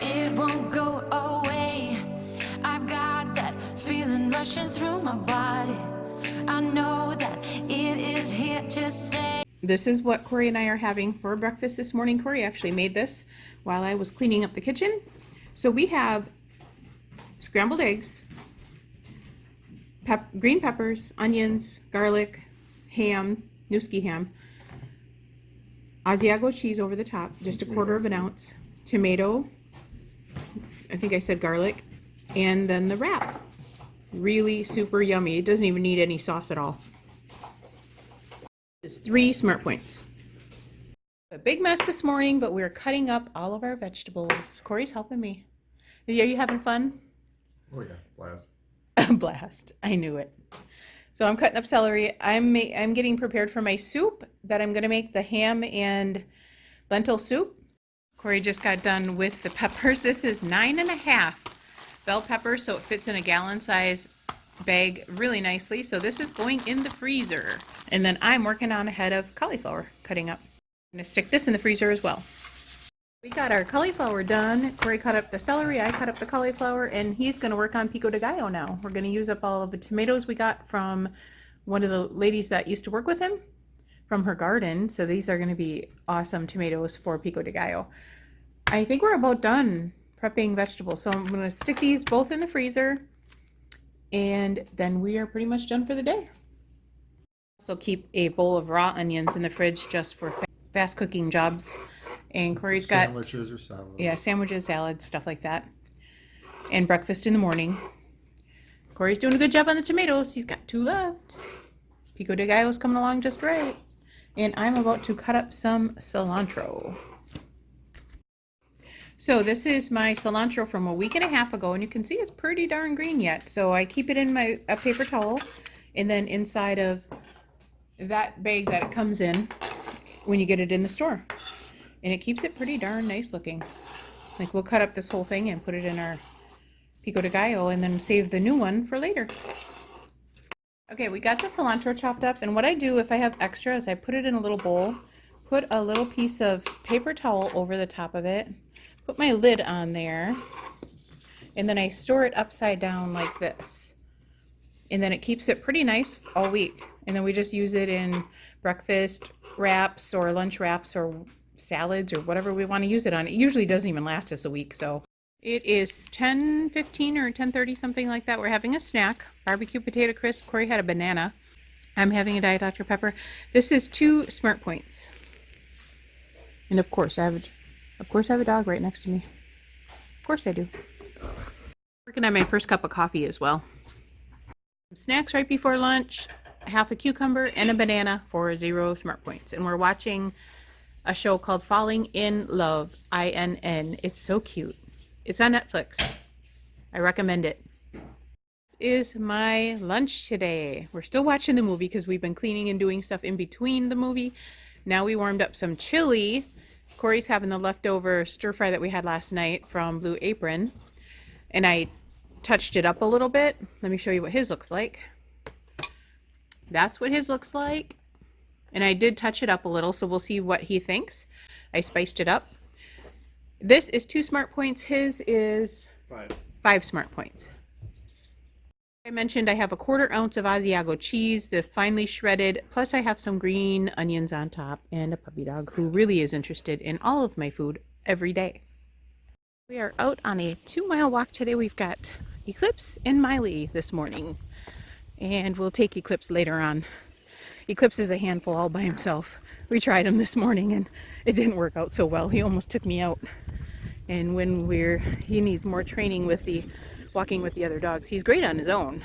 It won't go away. I've got that feeling rushing through my body. I know that it is here to stay. This is what Corey and I are having for breakfast this morning. Corey actually made this while I was cleaning up the kitchen. So we have scrambled eggs, green peppers, onions, garlic, ham, Newski ham, Asiago cheese over the top, just a quarter of an ounce, tomato, I think I said garlic, and then the wrap. Really super yummy. It doesn't even need any sauce at all. It's 3 Smart Points. A big mess this morning, but we're cutting up all of our vegetables. Corey's helping me. Are you having fun? Oh yeah, blast. Blast. I knew it. So I'm cutting up celery. I'm getting prepared for my soup that I'm going to make, the ham and lentil soup. Corey just got done with the peppers. This is 9.5 bell peppers, so it fits in a gallon size bag really nicely. So this is going in the freezer. And then I'm working on a head of cauliflower cutting up. I'm going to stick this in the freezer as well. We got our cauliflower done. Corey cut up the celery, I cut up the cauliflower, and he's going to work on pico de gallo now. We're going to use up all of the tomatoes we got from one of the ladies that used to work with him from her garden. So these are going to be awesome tomatoes for pico de gallo. I think we're about done prepping vegetables. So I'm going to stick these both in the freezer, and then we are pretty much done for the day. Also keep a bowl of raw onions in the fridge just for fast cooking jobs. And Corey's got sandwiches or salad. Yeah, sandwiches, salads, stuff like that. And breakfast in the morning. Corey's doing a good job on the tomatoes. He's got 2 left. Pico de gallo's coming along just right. And I'm about to cut up some cilantro. So this is my cilantro from a week and a half ago, and you can see it's pretty darn green yet. So I keep it in a paper towel, and then inside of that bag that it comes in when you get it in the store. And it keeps it pretty darn nice looking. Like, we'll cut up this whole thing and put it in our pico de gallo and then save the new one for later. Okay, we got the cilantro chopped up, and what I do if I have extra is I put it in a little bowl, put a little piece of paper towel over the top of it, put my lid on there, and then I store it upside down like this. And then it keeps it pretty nice all week. And then we just use it in breakfast wraps or lunch wraps or salads or whatever we want to use it on. It usually doesn't even last us a week. So it is 10:15 or 10:30, something like that. We're having a snack, barbecue potato crisp. Corey had a banana. I'm having a Diet Dr. Pepper. This is 2 Smart Points. And of course I have a dog right next to me. Of course I do. Working on my first cup of coffee as well. Some snacks right before lunch, half a cucumber and a banana for 0 Smart Points. And we're watching a show called Falling in Love, INN. It's so cute. It's on Netflix. I recommend it. This is my lunch today. We're still watching the movie because we've been cleaning and doing stuff in between the movie. Now we warmed up some chili. Corey's having the leftover stir fry that we had last night from Blue Apron. And I touched it up a little bit. Let me show you what his looks like. That's what his looks like. And I did touch it up a little, so we'll see what he thinks. I spiced it up. This is 2 Smart Points. His is 5 Smart Points. I mentioned I have a 1/4 ounce of Asiago cheese, the finely shredded, plus I have some green onions on top, and a puppy dog who really is interested in all of my food every day. We are out on a 2-mile walk today. We've got Eclipse and Miley this morning, and we'll take Eclipse later on. Eclipse is a handful all by himself. We tried him this morning and it didn't work out so well. He almost took me out. And when he needs more training with the walking with the other dogs. He's great on his own,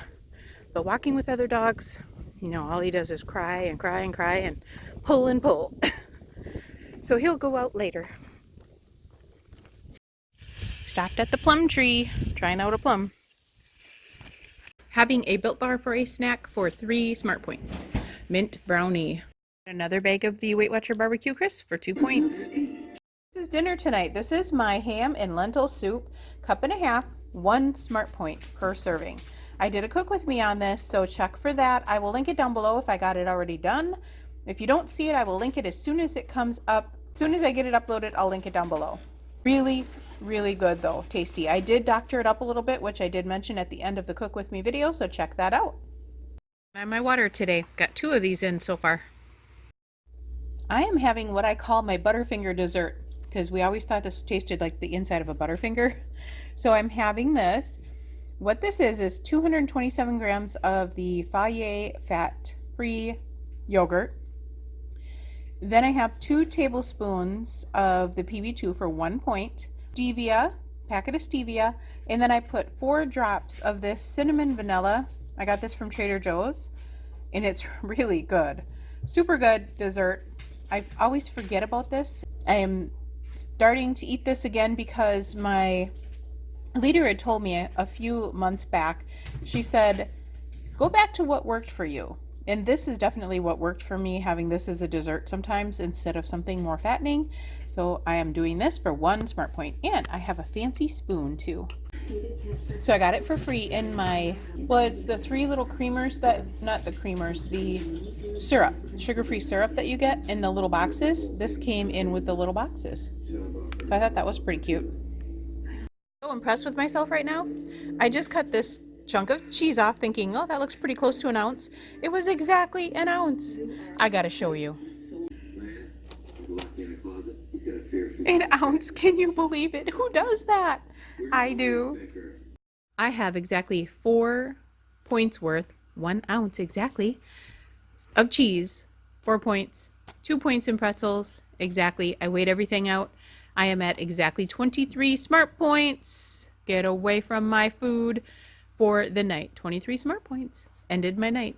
but walking with other dogs, you know, all he does is cry and cry and cry and pull and pull. So he'll go out later. Stopped at the plum tree, trying out a plum. Having a Built Bar for a snack for 3 Smart Points. Mint brownie. Another bag of the Weight Watcher barbecue crisp for 2 points. This is dinner tonight. This is my ham and lentil soup, 1.5 cups, 1 Smart Point per serving. I did a cook with me on this, so check for that. I will link it down below if I got it already done. If you don't see it, I will link it as soon as it comes up. As soon as I get it uploaded, I'll link it down below. Really, Really good though, tasty. I did doctor it up a little bit, which I did mention at the end of the Cook With Me video, so check that out. I have my water today. Got 2 of these in so far. I am having what I call my Butterfinger dessert, because we always thought this tasted like the inside of a Butterfinger. So I'm having this. What this is 227 grams of the Fage fat-free yogurt. Then I have 2 tablespoons of the PB2 for 1 point, stevia, packet of stevia, and then I put 4 drops of this cinnamon vanilla. I got this from Trader Joe's, and it's really good. Super good dessert. I always forget about this. I am starting to eat this again because my leader had told me a few months back, she said, go back to what worked for you. And this is definitely what worked for me, having this as a dessert sometimes instead of something more fattening. So I am doing this for 1 smart point, and I have a fancy spoon too. So I got it for free in my, well, it's the 3 little creamers that, not the creamers, the syrup, sugar-free syrup that you get in the little boxes. This came in with the little boxes. So I thought that was pretty cute. So impressed with myself right now. I just cut this chunk of cheese off thinking, oh, that looks pretty close to an ounce. It was exactly an ounce. I gotta show you. An ounce, can you believe it? Who does that? I do. I have exactly 4 points worth, 1 ounce exactly, of cheese, 4 points, 2 points in pretzels, exactly. I weighed everything out. I am at exactly 23 smart points. Get away from my food for the night. 23 smart points. Ended my night.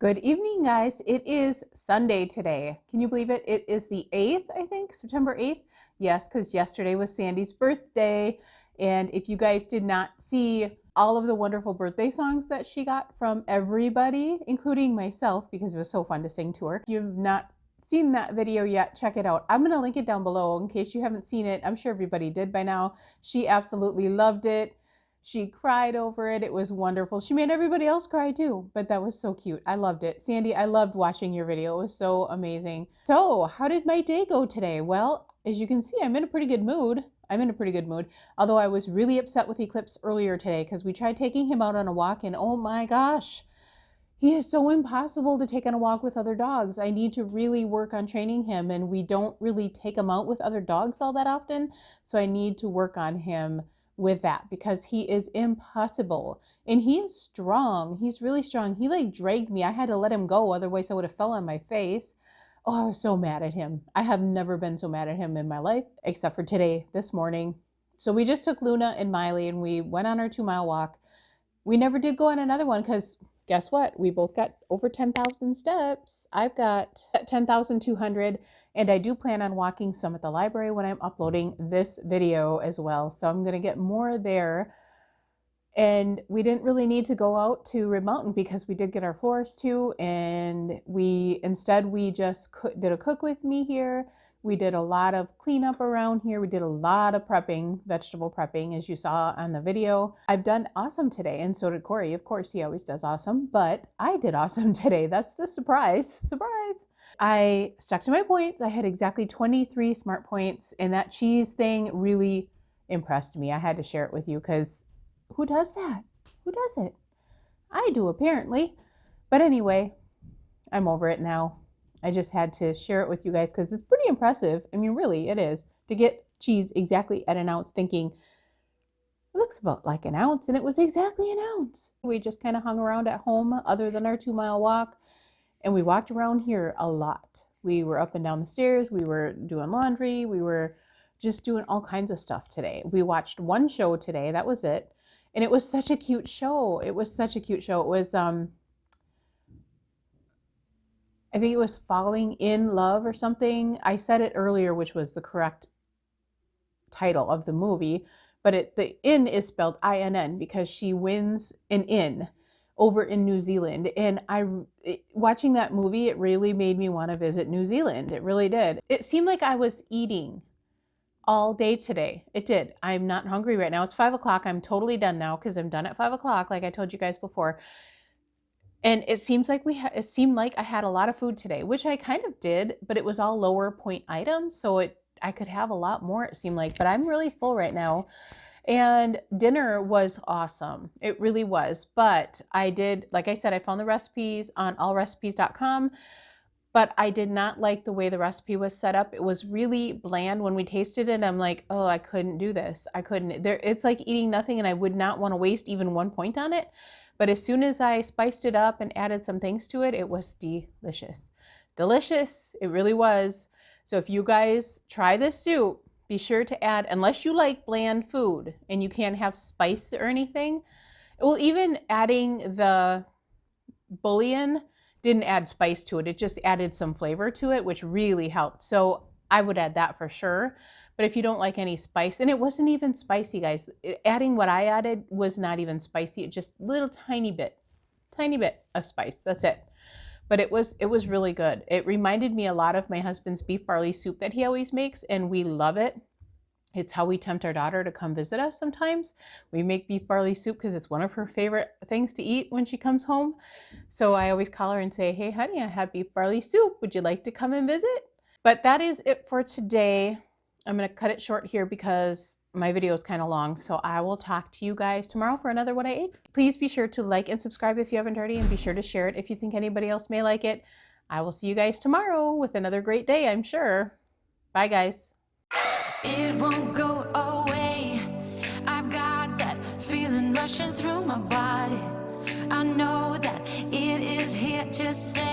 Good evening, guys. It is Sunday today. Can you believe it? It is the 8th, I think, September 8th. Yes, because yesterday was Sandy's birthday. And if you guys did not see all of the wonderful birthday songs that she got from everybody, including myself, because it was so fun to sing to her. If you've not seen that video yet, check it out. I'm going to link it down below in case you haven't seen it. I'm sure everybody did by now. She absolutely loved it. She cried over it. It was wonderful. She made everybody else cry too, but that was so cute. I loved it. Sandy, I loved watching your video. It was so amazing. So how did my day go today? Well, as you can see, I'm in a pretty good mood. Although I was really upset with Eclipse earlier today because we tried taking him out on a walk and oh my gosh, he is so impossible to take on a walk with other dogs. I need to really work on training him, and we don't really take him out with other dogs all that often. So I need to work on him with that because he is impossible, and he is strong. He's really strong. He like dragged me. I had to let him go, otherwise I would have fell on my face. Oh, I was so mad at him. I have never been so mad at him in my life, except for today, this morning. So we just took Luna and Miley and we went on our 2-mile walk. We never did go on another one because guess what? We both got over 10,000 steps. I've got 10,200, and I do plan on walking some at the library when I'm uploading this video as well. So I'm going to get more there. And we didn't really need to go out to Rib Mountain because we did get our florist too. And we just did a Cook With Me here. We did a lot of cleanup around here. We did a lot of prepping, vegetable prepping, as you saw on the video. I've done awesome today, and so did Corey. Of course, he always does awesome, but I did awesome today. That's the surprise. Surprise! I stuck to my points. I had exactly 23 smart points, and that cheese thing really impressed me. I had to share it with you because who does that? Who does it? I do, apparently. But anyway, I'm over it now. I just had to share it with you guys because it's pretty impressive. I mean, really, it is. To get cheese exactly at an ounce thinking, it looks about like an ounce, and it was exactly an ounce. We just kind of hung around at home other than our 2-mile walk, and we walked around here a lot. We were up and down the stairs. We were doing laundry. We were just doing all kinds of stuff today. We watched one show today. That was it. And it was such a cute show. It was such a cute show. It was, I think it was Falling in Love or something. I said it earlier, which was the correct title of the movie, but the inn is spelled I-N-N because she wins an inn over in New Zealand. And watching that movie, it really made me want to visit New Zealand. It really did. It seemed like I was eating all day today. It did. I'm not hungry right now. It's 5 o'clock. I'm totally done now because I'm done at 5 o'clock, like I told you guys before. And it seems like it seemed like I had a lot of food today, which I kind of did, but it was all lower point items. So it I could have a lot more, it seemed like, but I'm really full right now. And dinner was awesome. It really was. But I did, like I said, I found the recipes on allrecipes.com, but I did not like the way the recipe was set up. It was really bland. When we tasted it, I'm like, oh, I couldn't do this. I couldn't. It's like eating nothing, and I would not want to waste even 1 point on it. But as soon as I spiced it up and added some things to it, it was delicious. Delicious. It really was. So if you guys try this soup, be sure to add, unless you like bland food and you can't have spice or anything. Well, even adding the bouillon didn't add spice to it. It just added some flavor to it, which really helped. So I would add that for sure. But if you don't like any spice, and it wasn't even spicy, guys. Adding what I added was not even spicy. It just little tiny bit of spice. That's it. But it was really good. It reminded me a lot of my husband's beef barley soup that he always makes, and we love it. It's how we tempt our daughter to come visit us sometimes. We make beef barley soup because it's one of her favorite things to eat when she comes home. So I always call her and say, hey, honey, I have beef barley soup. Would you like to come and visit? But that is it for today. I'm going to cut it short here because my video is kind of long. So I will talk to you guys tomorrow for another What I Ate. Please be sure to like and subscribe if you haven't already, and be sure to share it if you think anybody else may like it. I will see you guys tomorrow with another great day, I'm sure. Bye, guys. It won't go away. I've got that feeling rushing through my body. I know that it is here to stay.